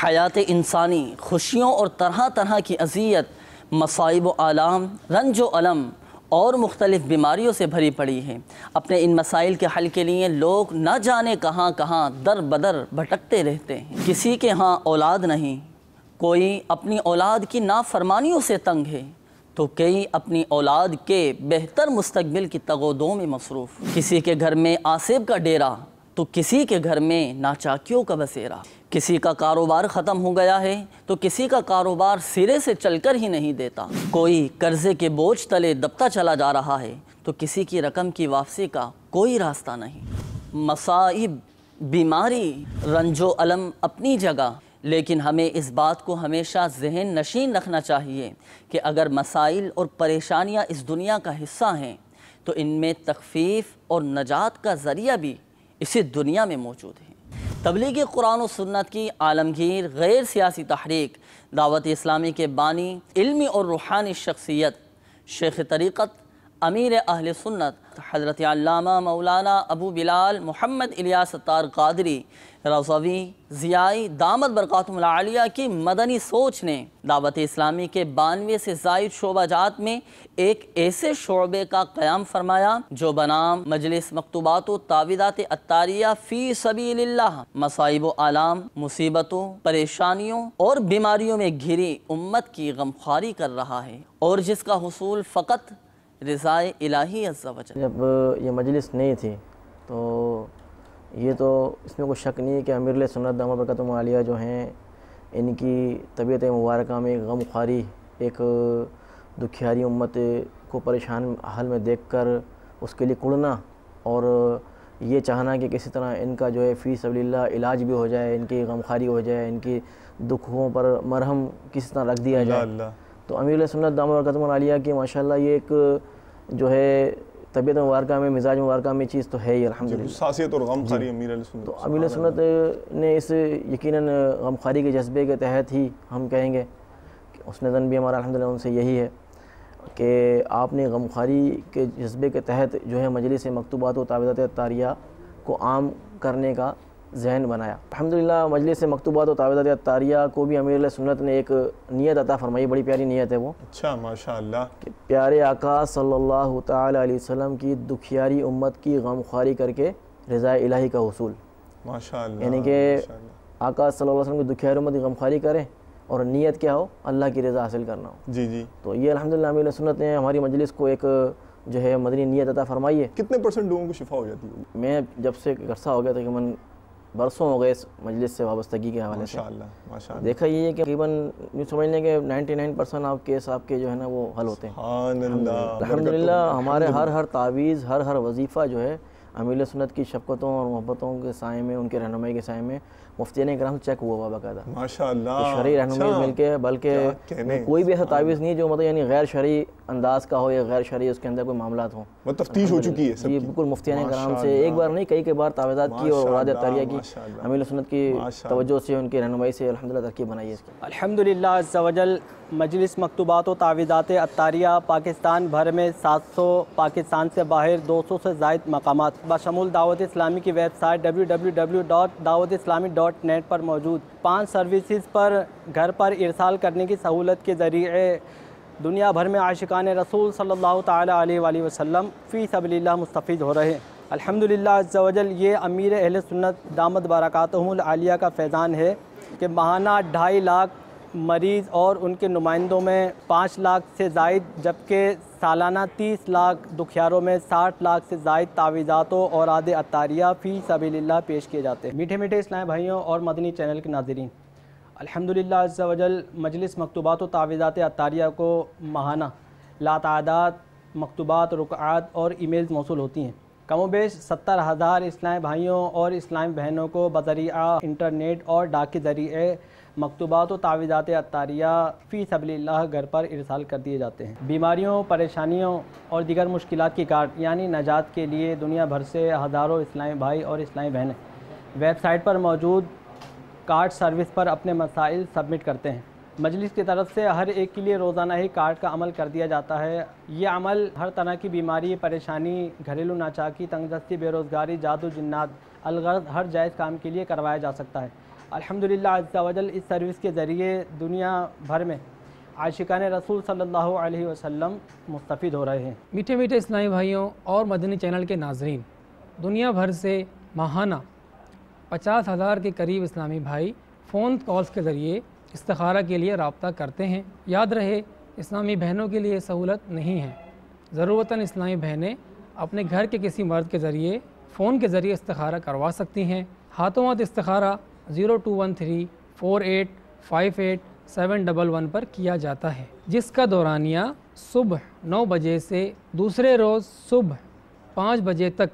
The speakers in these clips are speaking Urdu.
حیات انسانی خوشیوں اور طرح طرح کی اذیت، مصائب و آلام، رنج و علم اور مختلف بیماریوں سے بھری پڑی ہے۔ اپنے ان مسائل کے حل کے لیے لوگ نہ جانے کہاں کہاں در بدر بھٹکتے رہتے ہیں۔ کسی کے ہاں اولاد نہیں، کوئی اپنی اولاد کی نافرمانیوں سے تنگ ہے، تو کئی اپنی اولاد کے بہتر مستقبل کی تگ و دو میں مصروف۔ کسی کے گھر میں آصب کا ڈیرا تو کسی کے گھر میں ناچاکیوں کا بسیرا۔ کسی کا کاروبار ختم ہو گیا ہے تو کسی کا کاروبار سرے سے چل کر ہی نہیں دیتا۔ کوئی قرضے کے بوجھ تلے دبتا چلا جا رہا ہے تو کسی کی رقم کی واپسی کا کوئی راستہ نہیں۔ مصائب، بیماری، رنج و علم اپنی جگہ، لیکن ہمیں اس بات کو ہمیشہ ذہن نشین رکھنا چاہیے کہ اگر مسائل اور پریشانیاں اس دنیا کا حصہ ہیں تو ان میں تخفیف اور نجات کا ذریعہ بھی اسی دنیا میں موجود ہے۔ تبلیغ قرآن و سنت کی عالمگیر غیر سیاسی تحریک دعوت اسلامی کے بانی، علمی اور روحانی شخصیت، شیخ طریقت، امیر اہل سنت حضرت علامہ مولانا ابو بلال محمد الیاس ستار قادری رضوی ضیائی دامت برکاتہم العالیہ کی مدنی سوچ نے دعوت اسلامی کے 92 سے زائد شعبہ جات میں ایک ایسے شعبے کا قیام فرمایا جو بنام مجلس مکتوبات و تعویذات عطاریہ فی سبیل اللہ مصائب و آلام، مصیبتوں، پریشانیوں اور بیماریوں میں گھری امت کی غمخواری کر رہا ہے، اور جس کا حصول فقط رضائے الہی عز و جل۔ جب یہ مجلس نہیں تھی تو یہ تو اس میں کوئی شک نہیں ہے کہ امیر علیہ سنت دامت برکاتہم العالیہ جو ہیں ان کی طبیعت مبارکہ میں غم خواری، ایک دکھیاری امت کو پریشان حال میں دیکھ کر اس کے لیے کڑنا اور یہ چاہنا کہ کسی طرح ان کا جو ہے فی سبیل اللہ علاج بھی ہو جائے، ان کی غم خواری ہو جائے، ان کی دکھوں پر مرہم کسی طرح رکھ دیا جائے۔ تو امیر علیہ سنت دامت برکاتہم العالیہ کی ماشاءاللہ یہ ایک جو ہے طبیعت مبارکہ میں، مزاج مبارکہ میں چیز تو ہے ہی الحمدللہ، حساسیت اور غم خواری امیر علیہ سنت۔ تو امیر علیہ سنت نے اس یقیناً غم خواری کے جذبے کے تحت ہی ہم کہیں گے کہ حسن ظن بھی ہمارا الحمدللہ ان سے یہی ہے کہ آپ نے غم خواری کے جذبے کے تحت جو ہے مجلس مکتوبات و تعویذات عطاریہ کو عام کرنے کا ذہن بنایا۔ الحمدللہ مجلس مکتوبات و تعویذات عطاریہ کو بھی امیر علیہ سنت نے ایک نیت عطا فرمائی، بڑی پیاری نیت ہے وہ۔ اچھا ماشاءاللہ، کہ پیارے آقا صلی اللہ تعالی علیہ وسلم کی دکھیاری امت کی غم خواری کر کے رضا الہی کا حصول۔ ماشاءاللہ، یعنی کہ آقا صلی اللہ علیہ وسلم کی دکھیاری امت کی غم خواری کریں اور نیت کیا ہو؟ اللہ کی رضا حاصل کرنا ہو۔ جی جی، تو یہ الحمدللہ امیر علیہ سنت نے ہماری مجلس کو ایک جو ہے مدنی نیت عطا فرمائی ہے۔ کتنے % لوگوں کو شفا ہو جاتی ہے؟ میں جب سے عرصہ ہو گیا تقریباً برسوں ہو گئے اس مجلس سے وابستگی کے حوالے سے، ماشاءاللہ ماشاءاللہ، دیکھا یہ ہے کہ تقریباً یوں سمجھ لیں کہ 99% آپ کیس آپ کے جو ہے نا وہ حل ہوتے ہیں سبحان اللہ۔ الحمدللہ۔ ہمارے ہر تعویذ، ہر وظیفہ جو ہے امیر علیہ سنت کی شفقتوں اور محبتوں کے سائے میں، ان کے رہنمائی کے سائے میں مفتیان کرام سے چیک ہوا ہوا باقاعدہ، ماشاءاللہ، شرعی رہنمائی مل کے، بلکہ کوئی بھی ایسا تعویذ نہیں جو مطلب یعنی غیر شرعی انداز کا ہو یا غیر شرعی اس کے اندر کوئی معاملات ہوں۔ وہ تفتیش ہو چکی ہے سب جی کی۔ بالکل، مفتیان کرام سے ایک بار نہیں کئی بار تعویذات کی اور اوراد عطاریہ کی امیر علیہ سنت کی توجہ سے، ان کی رہنمائی سے الحمدللہ ترکیب بنائی ہے اس کی۔ الحمدللہ عز و جل، مجلس مکتوبات و تعویذات عطاریہ پاکستان بھر میں 700، پاکستان سے باہر 200 سے زائد مقامات بشمول دعوت اسلامی کی ویب سائٹ www.dawatislami.net پر موجود 5 سروسز پر گھر پر ارسال کرنے کی سہولت کے ذریعے دنیا بھر میں عاشقان رسول صلی اللہ تعالی علیہ وآلہ وسلم فی سبیل اللہ مستفید ہو رہے ہیں۔ الحمدللہ عز و جل، یہ امیر اہل سنت دامت برکاتہم العالیہ کا فیضان ہے کہ ماہانہ 2.5 لاکھ مریض اور ان کے نمائندوں میں 5 لاکھ سے زائد، جبکہ سالانہ 30 لاکھ دکھیاروں میں 60 لاکھ سے زائد تعویذات و اوراد عطاریہ فی سبیل اللہ پیش کیے جاتے ہیں۔ میٹھے میٹھے اسلامی بھائیوں اور مدنی چینل کے ناظرین، الحمدللہ عز و جل، مجلس مکتوبات و تعویذات عطاریہ کو ماہانہ لاتعداد مکتوبات، رکعات اور ای میلز موصول ہوتی ہیں۔ کم و بیش 70,000 اسلامی بھائیوں اور اسلامی بہنوں کو بذریعہ انٹرنیٹ اور ڈاک کے ذریعے مکتوبات و تعویذات عطاریہ فی سبیل اللہ گھر پر ارسال کر دیے جاتے ہیں۔ بیماریوں، پریشانیوں اور دیگر مشکلات کی کاٹ یعنی نجات کے لیے دنیا بھر سے ہزاروں اسلامی بھائی اور اسلامی بہنیں ویب سائٹ پر موجود کارڈ سروس پر اپنے مسائل سبمٹ کرتے ہیں۔ مجلس کی طرف سے ہر ایک کے لیے روزانہ ہی کارڈ کا عمل کر دیا جاتا ہے۔ یہ عمل ہر طرح کی بیماری، پریشانی، گھریلو ناچاکی، تنگ دستی، بے روزگاری، جادو جنات، الغرض ہر جائز کام کے لیے کروایا جا سکتا ہے۔ الحمدللہ عز و جل اس سروس کے ذریعے دنیا بھر میں عاشقان رسول صلی اللہ علیہ وسلم مستفید ہو رہے ہیں۔ میٹھے میٹھے اسلامی بھائیوں اور مدنی چینل کے ناظرین، دنیا بھر سے ماہانہ 50,000 کے قریب اسلامی بھائی فون کالز کے ذریعے استخارہ کے لیے رابطہ کرتے ہیں۔ یاد رہے، اسلامی بہنوں کے لیے سہولت نہیں ہے۔ ضرورتاً اسلامی بہنیں اپنے گھر کے کسی مرد کے ذریعے فون کے ذریعے استخارہ کروا سکتی ہیں۔ ہاتھوں ہاتھ استخارہ 0213 4858 711 پر کیا جاتا ہے، جس کا دورانیہ صبح 9 بجے سے دوسرے روز صبح 5 بجے تک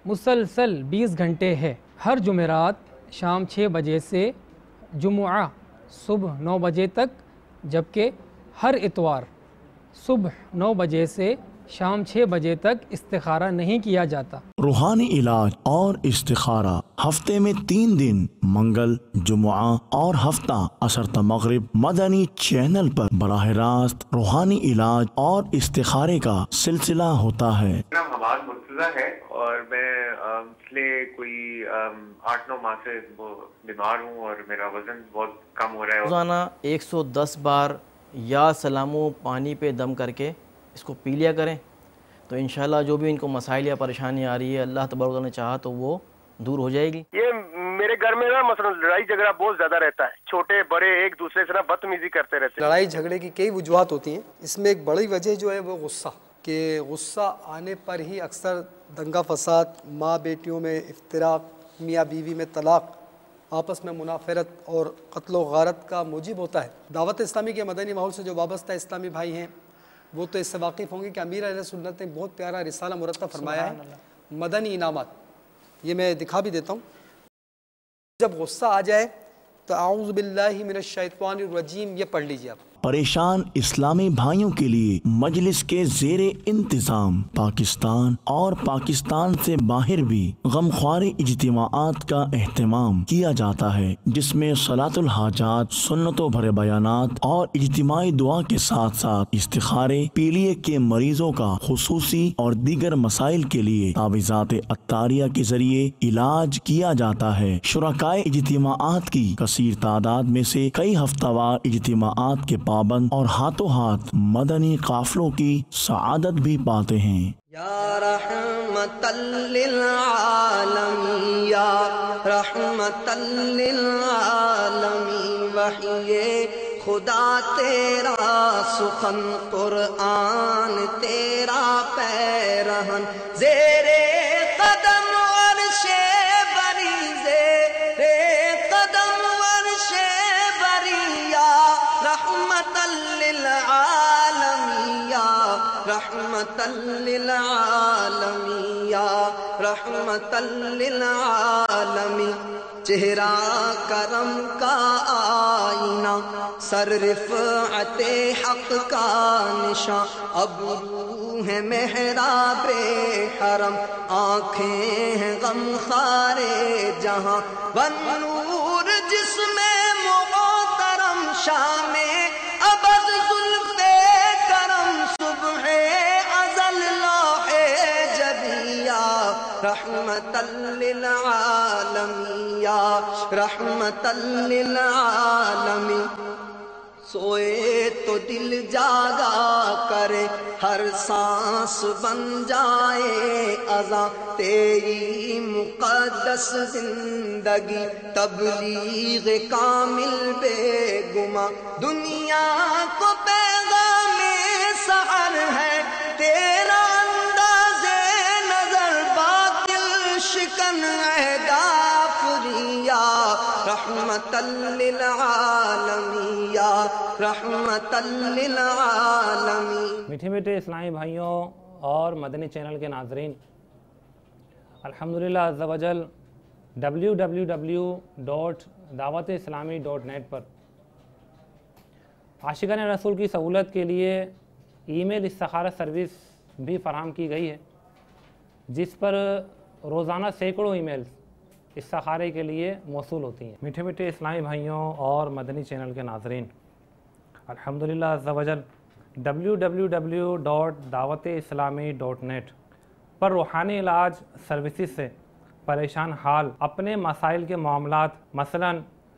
مسلسل 20 گھنٹے ہے۔ ہر جمعرات شام 6 بجے سے جمعہ صبح 9 بجے تک، جبکہ ہر اتوار صبح 9 بجے سے شام 6 بجے تک استخارہ نہیں کیا جاتا۔ روحانی علاج اور استخارہ ہفتے میں 3 دن، منگل، جمعہ اور ہفتہ عصر تا مغرب، مدنی چینل پر براہ راست روحانی علاج اور استخارے کا سلسلہ ہوتا ہے۔ میرا نام حماد مرتضیٰ ہے اور میں پچھلے کوئی 8-9 ماہ سے بیمار ہوں اور میرا وزن بہت کم ہو رہا ہے۔ روزانہ 110 بار یا سلامو پانی پہ دم کر کے اس کو پی لیا کریں، تو انشاءاللہ جو بھی ان کو مسائل یا پریشانی آ رہی ہے، اللہ تبارک و تعالیٰ نے چاہا تو وہ دور ہو جائے گی۔ یہ میرے گھر میں نا مثلا لڑائی جھگڑا بہت زیادہ رہتا ہے، چھوٹے بڑے ایک دوسرے سے نا بدتمیزی کرتے رہتے ہیں۔ لڑائی جھگڑے کی کئی وجوہات ہوتی ہیں، اس میں ایک بڑی وجہ جو ہے وہ غصہ، کہ غصہ آنے پر ہی اکثر دنگا فساد، ماں بیٹیوں میں افتراق، میاں بیوی میں طلاق، آپس میں منافرت اور قتل و غارت کا موجب ہوتا ہے۔ دعوت اسلامی کے مدنی ماحول سے جو وابستہ اسلامی بھائی ہیں وہ تو اس سے واقف ہوں گے کہ امیر اہل سنت نے بہت پیارا رسالہ مرتب فرمایا ہے، مدنی انعامات۔ یہ میں دکھا بھی دیتا ہوں۔ جب غصہ آ جائے تو اعوذ باللہ من الشیطان الرجیم یہ پڑھ لیجیے آپ۔ پریشان اسلامی بھائیوں کے لیے مجلس کے زیر انتظام پاکستان اور پاکستان سے باہر بھی غمخواری اجتماعات کا اہتمام کیا جاتا ہے، جس میں صلاۃ الحاجات، سنتوں بھرے بیانات اور اجتماعی دعا کے ساتھ ساتھ استخارے، پیلیے کے مریضوں کا خصوصی اور دیگر مسائل کے لیے تعویذات عطاریہ کے ذریعے علاج کیا جاتا ہے۔ شرکائے اجتماعات کی کثیر تعداد میں سے کئی ہفتہ وار اجتماعات کے پابند اور ہاتھوں ہاتھ مدنی قافلوں کی سعادت بھی پاتے ہیں۔ یا رحمت للعالمین، یا رحمت للعالمین، وحی خدا تیرا سخن قرآن تیرا پیرہن، زیر قدم عرش بری، زیر قدم عرش بری، یا رحمت للعالمین، یا رحمت للعالمین، یا رحمت للعالمین۔ چہرہ کرم کا آئینہ، سر رفعت حق کا نشاں، ابرو ہے محراب حرم، آنکھیں ہیں غمخوار جہاں، والنور جسم محترم، شام ابد زلف کرم، صبح ازل لوح جبیہ، رحمت للعالمین، یا رحمت للعالمین۔ سوئے تو دل جاگا کرے، ہر سانس بن جائے اذاں، تیری مقدس زندگی تبلیغ کامل بے گماں، دنیا کو پیغام سحر ہے تیرا انداز نظر، باطل شکن اہداف ریا، رحمت للعالمین، یا رحمت للعالمین۔ میٹھے میٹھے اسلامی بھائیوں اور مدنی چینل کے ناظرین، الحمدللہ عز و جل www.dawateislami.net پر عاشقان رسول کی سہولت کے لیے ای میل استخارہ سروس بھی فراہم کی گئی ہے، جس پر روزانہ سینکڑوں ای میلز استخارے کے لیے موصول ہوتی ہیں۔ میٹھے میٹھے اسلامی بھائیوں اور مدنی چینل کے ناظرین، الحمدللہ عز و جل www.dawateislami.net پر روحانی علاج سروسز سے پریشان حال اپنے مسائل کے معاملات، مثلا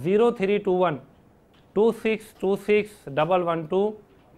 0321 2626